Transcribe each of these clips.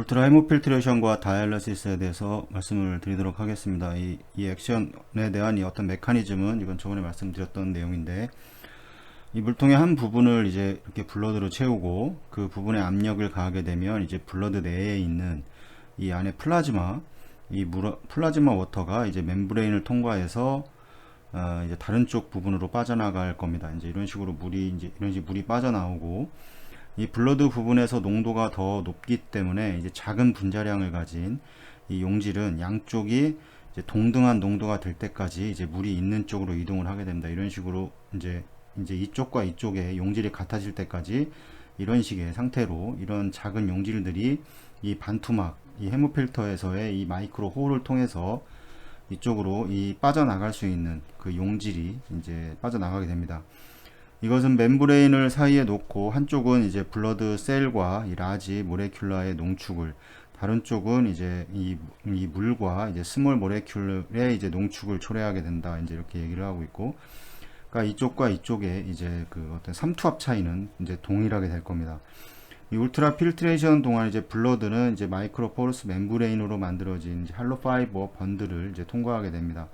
울트라 헤모필트레이션과 다이알리시스에 대해서 말씀을 드리도록 하겠습니다. 이 액션에 대한 이 어떤 메커니즘은 이건 저번에 말씀드렸던 내용인데, 이 물통의 한 부분을 이제 이렇게 블러드로 채우고 그 부분에 압력을 가하게 되면 이제 블러드 내에 있는 이 안에 플라즈마, 플라즈마 워터가 이제 멤브레인을 통과해서 이제 다른 쪽 부분으로 빠져나갈 겁니다. 이제 이런 식으로 물이 빠져나오고, 이 블러드 부분에서 농도가 더 높기 때문에 이제 작은 분자량을 가진 이 용질은 양쪽이 이제 동등한 농도가 될 때까지 이제 물이 있는 쪽으로 이동을 하게 됩니다. 이런 식으로 이제 이쪽과 이쪽의 용질이 같아질 때까지 이런 식의 상태로 이런 작은 용질들이 이 반투막, 이 헤모필터에서의 이 마이크로 홀을 통해서 이쪽으로 빠져나갈 수 있는 그 용질이 이제 빠져나가게 됩니다. 이것은 멤브레인을 사이에 놓고 한쪽은 이제 블러드 셀과 이 라지 모레큘라의 농축을, 다른 쪽은 이제 이 물과 이제 스몰 모레큘의 이제 농축을 초래하게 된다. 이제 이렇게 얘기를 하고 있고, 그러니까 이쪽과 이쪽의 이제 그 어떤 삼투압 차이는 이제 동일하게 될 겁니다. 이 울트라 필트레이션 동안 이제 블러드는 이제 마이크로 포러스 멤브레인으로 만들어진 이제 할로 파이버 번들을 이제 통과하게 됩니다.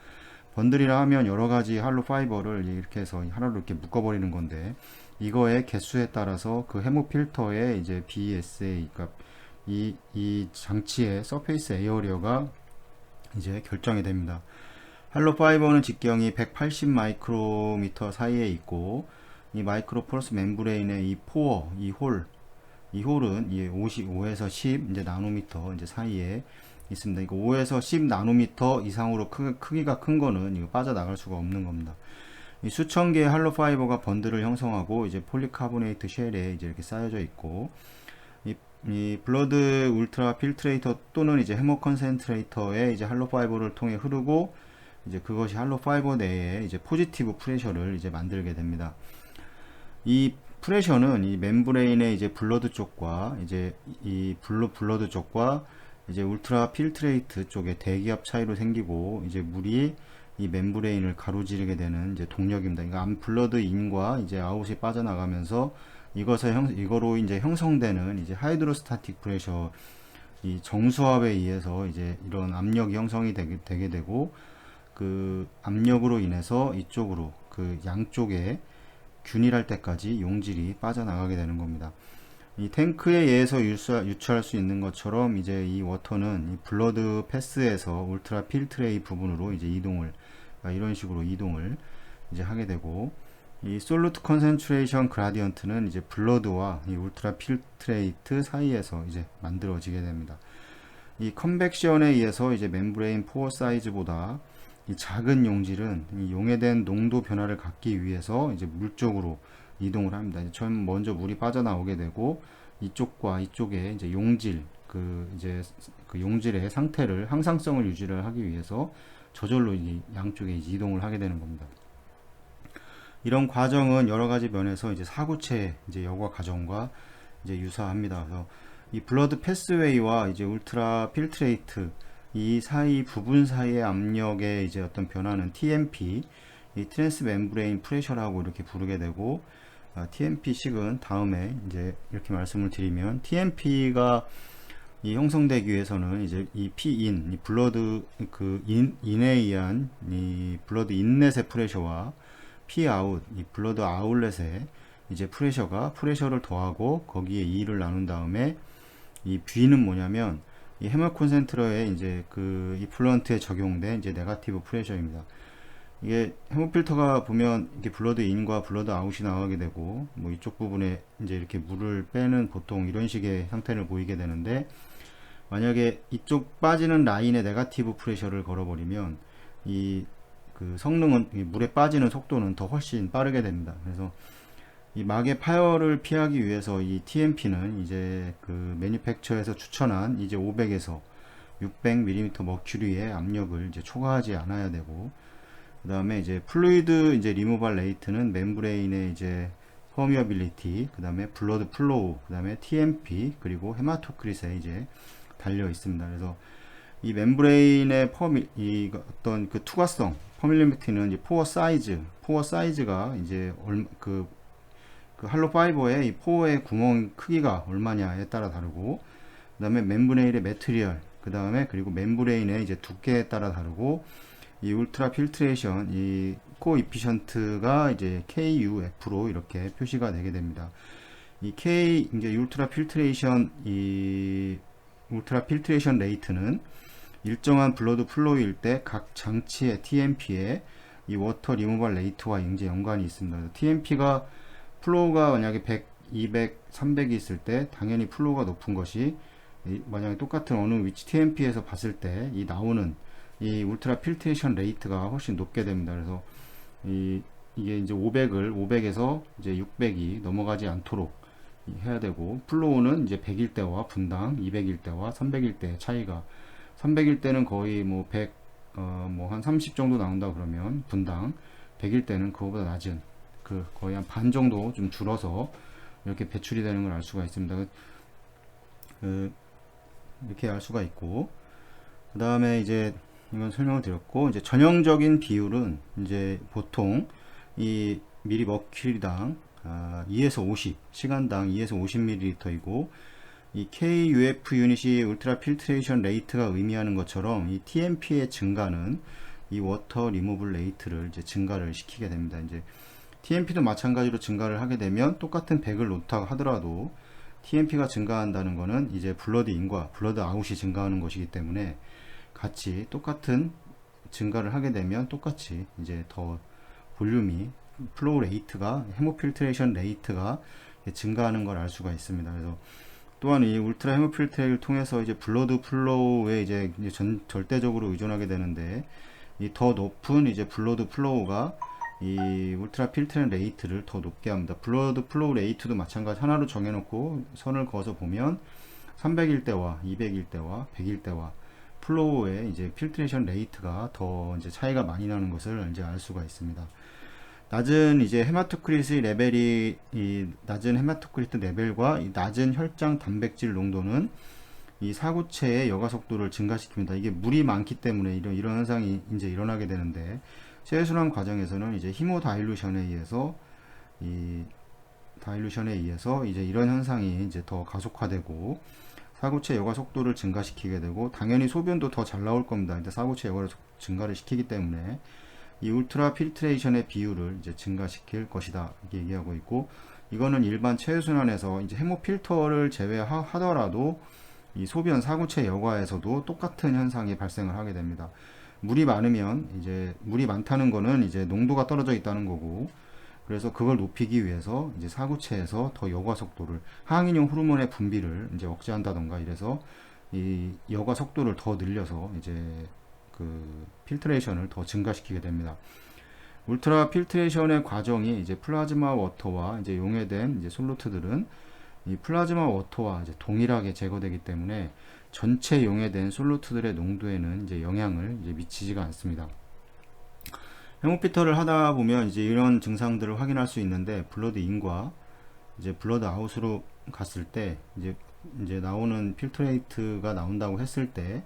번들이라 하면 여러 가지 할로 파이버를 이렇게 해서 하나로 이렇게 묶어버리는 건데, 이거의 개수에 따라서 그 헤모필터의 이제 BSA, 그러니까 이 장치의 서페이스 에어리어가 이제 결정이 됩니다. 할로 파이버는 직경이 180 마이크로미터 사이에 있고, 이 마이크로 포러스 멤브레인의 이 포어, 이 홀은 5에서 10 이제 나노미터 이제 사이에 있습니다. 이거 5에서 10 나노미터 이상으로 크기가 큰 거는 이거 빠져나갈 수가 없는 겁니다. 이 수천 개의 할로 파이버가 번들을 형성하고 이제 폴리카보네이트 쉘에 이제 이렇게 쌓여져 있고, 이 블러드 울트라 필트레이터 또는 이제 헤모 컨센트레이터에 이제 할로 파이버를 통해 흐르고, 이제 그것이 할로 파이버 내에 이제 포지티브 프레셔를 이제 만들게 됩니다. 이 프레셔는 이 멤브레인의 이제 블러드 쪽과 이제 이 블러드 쪽과 이제 울트라 필트레이트 쪽의 대기압 차이로 생기고, 이제 물이 이 멤브레인을 가로지르게 되는 이제 동력입니다. 그러니까 블러드 인과 이제 아웃이 빠져나가면서 이거로 이제 형성되는 이제 하이드로스타틱 프레셔, 이 정수압에 의해서 이제 이런 압력이 형성이 되게 되고, 그 압력으로 인해서 이쪽으로 그 양쪽에 균일할 때까지 용질이 빠져나가게 되는 겁니다. 이 탱크에 의해서 유추할 수 있는 것처럼 이제 이 워터는 이 블러드 패스에서 울트라 필트레이 부분으로 이제 이런 식으로 이동을 이제 하게 되고, 이 솔루트 컨센트레이션 그라디언트는 이제 블러드와 이 울트라 필트레이트 사이에서 이제 만들어지게 됩니다. 이 컨벡션에 의해서 이제 멤브레인 포어 사이즈보다 이 작은 용질은 이 용해된 농도 변화를 갖기 위해서 이제 물 쪽으로 이동을 합니다. 처음 먼저 물이 빠져나오게 되고, 이쪽과 이쪽에 이제 그 용질의 상태를 항상성을 유지를 하기 위해서 저절로 이 양쪽에 이동을 하게 되는 겁니다. 이런 과정은 여러 가지 면에서 이제 사구체 이제 여과 과정과 이제 유사합니다. 그래서 이 블러드 패스웨이와 이제 울트라 필트레이트 이 부분 사이의 압력의 이제 어떤 변화는 TMP, 이 트랜스 멤브레인 프레셔라고 이렇게 부르게 되고, TMP식은 다음에 이제 이렇게 말씀을 드리면, TMP가 이 형성되기 위해서는 이제 이 P인, 이 블러드 인에 의한 이 블러드 인렛의 프레셔와 Pout, 이 블러드 아웃렛의 이제 프레셔를 더하고 거기에 2를 나눈 다음에, 이 B는 뭐냐면 이 헤모 콘센트러에 이제 그 이플런트에 적용된 이제 네가티브 프레셔입니다. 이게 헤모필터가 보면 이게 블러드 인과 블러드 아웃이 나가게 되고, 뭐 이쪽 부분에 이제 이렇게 물을 빼는 보통 이런 식의 형태를 보이게 되는데, 만약에 이쪽 빠지는 라인에 네가티브 프레셔를 걸어버리면 이 그 성능은, 이 물에 빠지는 속도는 더 훨씬 빠르게 됩니다. 그래서 이 막의 파열을 피하기 위해서 이 TMP는 이제 그 매니팩처에서 추천한 이제 500에서 600mm 머큐리의 압력을 이제 초과하지 않아야 되고, 그 다음에 이제 플루이드 이제 리무발 레이트는 멤브레인의 이제 퍼미어빌리티, 그 다음에 블러드 플로우, 그 다음에 TMP, 그리고 헤마토크릿에 이제 달려 있습니다. 그래서 이 멤브레인의 이 어떤 그 투과성, 퍼밀리티는 이제 포어 사이즈가 이제 그 할로 파이버의 이 포어의 구멍 크기가 얼마냐에 따라 다르고, 그 다음에 멤브레인의 매트리얼, 그 다음에 그리고 멤브레인의 이제 두께에 따라 다르고, 이 울트라 필트레이션, 이 코이피션트가 이제 KUF로 이렇게 표시가 되게 됩니다. 이 K, 이제 울트라 필트레이션 레이트는 일정한 블러드 플로우일 때 각 장치의 TMP에 이 워터 리무발 레이트와 이제 연관이 있습니다. 그래서 TMP가 플로우가 만약에 100, 200, 300이 있을 때 당연히 플로우가 높은 것이, 만약에 똑같은 어느 위치 TMP에서 봤을 때 이 나오는 이 울트라 필트레이션 레이트가 훨씬 높게 됩니다. 그래서 이게 이제 500에서 이제 600이 넘어가지 않도록 해야 되고, 플로우는 이제 100일 때와 분당, 200일 때와 300일 때의 차이가, 300일 때는 거의 뭐 100, 뭐 한 30 정도 나온다 그러면 분당, 100일 때는 그거보다 낮은, 거의 한 반 정도 좀 줄어서 이렇게 배출이 되는 걸 알 수가 있습니다. 이렇게 알 수가 있고, 그 다음에 이제 이건 설명을 드렸고, 이제 전형적인 비율은 이제 보통 이 미리 머큐리당 2에서 50, 시간당 2에서 50ml이고, 이 KUF 유닛이 울트라 필트레이션 레이트가 의미하는 것처럼 이 TMP의 증가는 이 워터 리무블 레이트를 이제 증가를 시키게 됩니다. 이제 TMP도 마찬가지로 증가를 하게 되면 똑같은 100을 놓다고 하더라도 TMP가 증가한다는 것은 이제 블러드 인과 블러드 아웃이 증가하는 것이기 때문에 같이 똑같은 증가를 하게 되면 똑같이 이제 더 볼륨이, 플로우 레이트가, 헤모필트레이션 레이트가 증가하는 걸 알 수가 있습니다. 그래서 또한 이 울트라 헤모필트레이를 통해서 이제 블러드 플로우에 이제 절대적으로 의존하게 되는데, 이 더 높은 이제 블러드 플로우가 이 울트라 필트레이션 레이트를 더 높게 합니다. 블러드 플로우 레이트도 마찬가지 하나로 정해놓고 선을 그어서 보면 300일 때와 200일 때와 100일 때와 플로우의 이제 필트레이션 레이트가 더 이제 차이가 많이 나는 것을 이제 알 수가 있습니다. 낮은 이제 헤마토크리트 레벨이, 이 낮은 헤마토크리트 레벨과 이 낮은 혈장 단백질 농도는 이 사구체의 여과 속도를 증가시킵니다. 이게 물이 많기 때문에 이런 현상이 이제 일어나게 되는데, 체순환 과정에서는 이제 히모다일루션에 의해서 이제 이런 현상이 이제 더 가속화되고 사구체 여과 속도를 증가시키게 되고, 당연히 소변도 더 잘 나올 겁니다. 이제 사구체 여과를 증가를 시키기 때문에 이 울트라 필트레이션의 비율을 이제 증가시킬 것이다, 이렇게 얘기하고 있고, 이거는 일반 체외순환에서 이제 헤모 필터를 제외하더라도 이 소변 사구체 여과에서도 똑같은 현상이 발생을 하게 됩니다. 물이 많으면, 이제 물이 많다는 거는 이제 농도가 떨어져 있다는 거고, 그래서 그걸 높이기 위해서 이제 사구체에서 더 여과 속도를, 항인용 호르몬의 분비를 이제 억제한다던가 이래서 이 여과 속도를 더 늘려서 이제 필트레이션을 더 증가시키게 됩니다. 울트라 필트레이션의 과정이 이제 플라즈마 워터와 이제 용해된 이제 솔루트들은 이 플라즈마 워터와 이제 동일하게 제거되기 때문에 전체 용해된 솔루트들의 농도에는 이제 영향을 이제 미치지가 않습니다. 헤모필터를 하다 보면 이제 이런 증상들을 확인할 수 있는데, 블러드 인과 이제 블러드 아웃으로 갔을 때 이제 나오는 필트레이트가 나온다고 했을 때,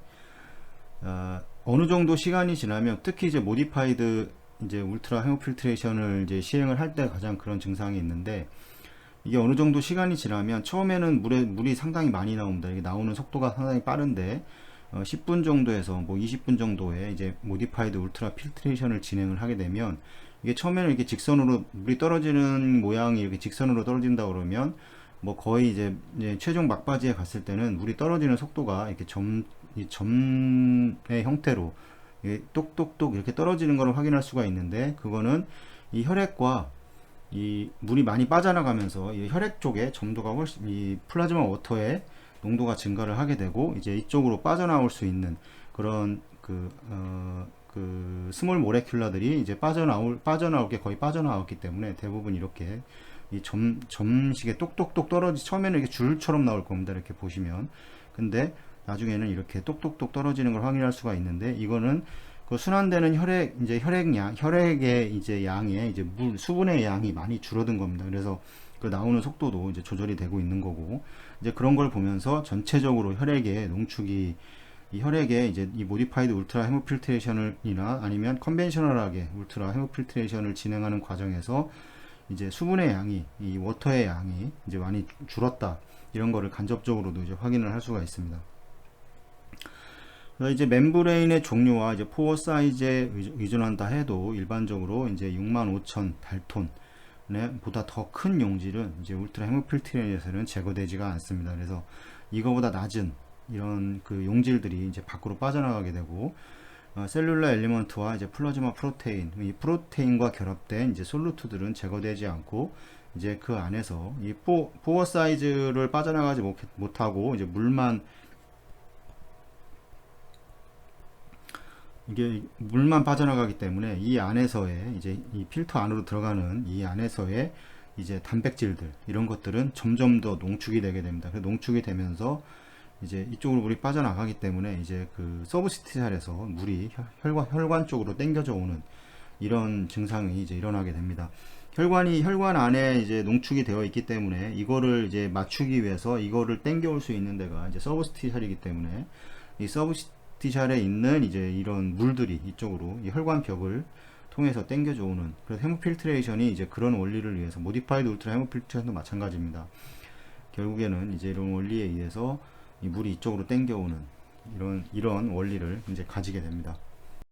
어느 정도 시간이 지나면, 특히 이제 모디파이드 이제 울트라 헤모필트레이션을 이제 시행을 할 때 가장 그런 증상이 있는데, 이게 어느 정도 시간이 지나면 처음에는 물이 상당히 많이 나옵니다. 이게 나오는 속도가 상당히 빠른데 10분 정도에서 뭐 20분 정도에 이제 모디파이드 울트라 필트레이션을 진행을 하게 되면, 이게 처음에는 이렇게 직선으로 물이 떨어지는 모양이 이렇게 직선으로 떨어진다 그러면 뭐 거의 이제 최종 막바지에 갔을 때는 물이 떨어지는 속도가 이렇게 점의 형태로 똑똑똑 이렇게 떨어지는 걸 확인할 수가 있는데, 그거는 이 혈액과 이 물이 많이 빠져나가면서 이 혈액 쪽에 점도가 훨씬, 이 플라즈마 워터의 농도가 증가를 하게 되고, 이제 이쪽으로 빠져나올 수 있는 그런 스몰 모레큘라들이 이제 빠져나올 게 거의 빠져나왔기 때문에 대부분 이렇게 이 점식에 똑똑똑 처음에는 이렇게 줄처럼 나올 겁니다. 이렇게 보시면. 근데 나중에는 이렇게 똑똑똑 떨어지는 걸 확인할 수가 있는데, 이거는 순환되는 혈액의 이제 양의 이제 수분의 양이 많이 줄어든 겁니다. 그래서 나오는 속도도 이제 조절이 되고 있는 거고, 이제 그런 걸 보면서 전체적으로 혈액의 농축이, 이 혈액에 이제 이 모디파이드 울트라 헤모필트레이션이나 아니면 컨벤셔널하게 울트라 헤모필트레이션을 진행하는 과정에서 이제 수분의 양이, 이 워터의 양이 이제 많이 줄었다. 이런 거를 간접적으로도 이제 확인을 할 수가 있습니다. 그래서 이제 멤브레인의 종류와 이제 포어 사이즈에 의존한다 해도 일반적으로 이제 65,000 달톤 보다 더 큰 용질은 이제 울트라 헤모필트레이션에서는 제거되지가 않습니다. 그래서 이거보다 낮은 이런 그 용질들이 이제 밖으로 빠져나가게 되고 셀룰라 엘리먼트와 이제 플라즈마 프로테인, 이 프로테인과 결합된 이제 솔루트들은 제거되지 않고 이제 그 안에서 이 포어 사이즈를 빠져나가지 못하고 이제 물만 빠져나가기 때문에 이 안에서의 이제 이 필터 안으로 들어가는 이 안에서의 이제 단백질들 이런 것들은 점점 더 농축이 되게 됩니다. 그래서 농축이 되면서 이제 이쪽으로 물이 빠져나가기 때문에 이제 그 서브스티샬에서 물이 혈관 쪽으로 당겨져 오는 이런 증상이 이제 일어나게 됩니다. 혈관 안에 이제 농축이 되어 있기 때문에 이거를 이제 맞추기 위해서 이거를 당겨올 수 있는 데가 이제 서브스티샬이기 때문에 이 서브스티샬에 있는 이제 이런 물들이 이쪽으로 이 혈관벽을 통해서 당겨져 오는, 그래서 헤모필트레이션이 이제 그런 원리를 위해서 모디파이드 울트라 헤모필트레이션도 마찬가지입니다. 결국에는 이제 이런 원리에 의해서 이 물이 이쪽으로 당겨오는 이런 원리를 이제 가지게 됩니다.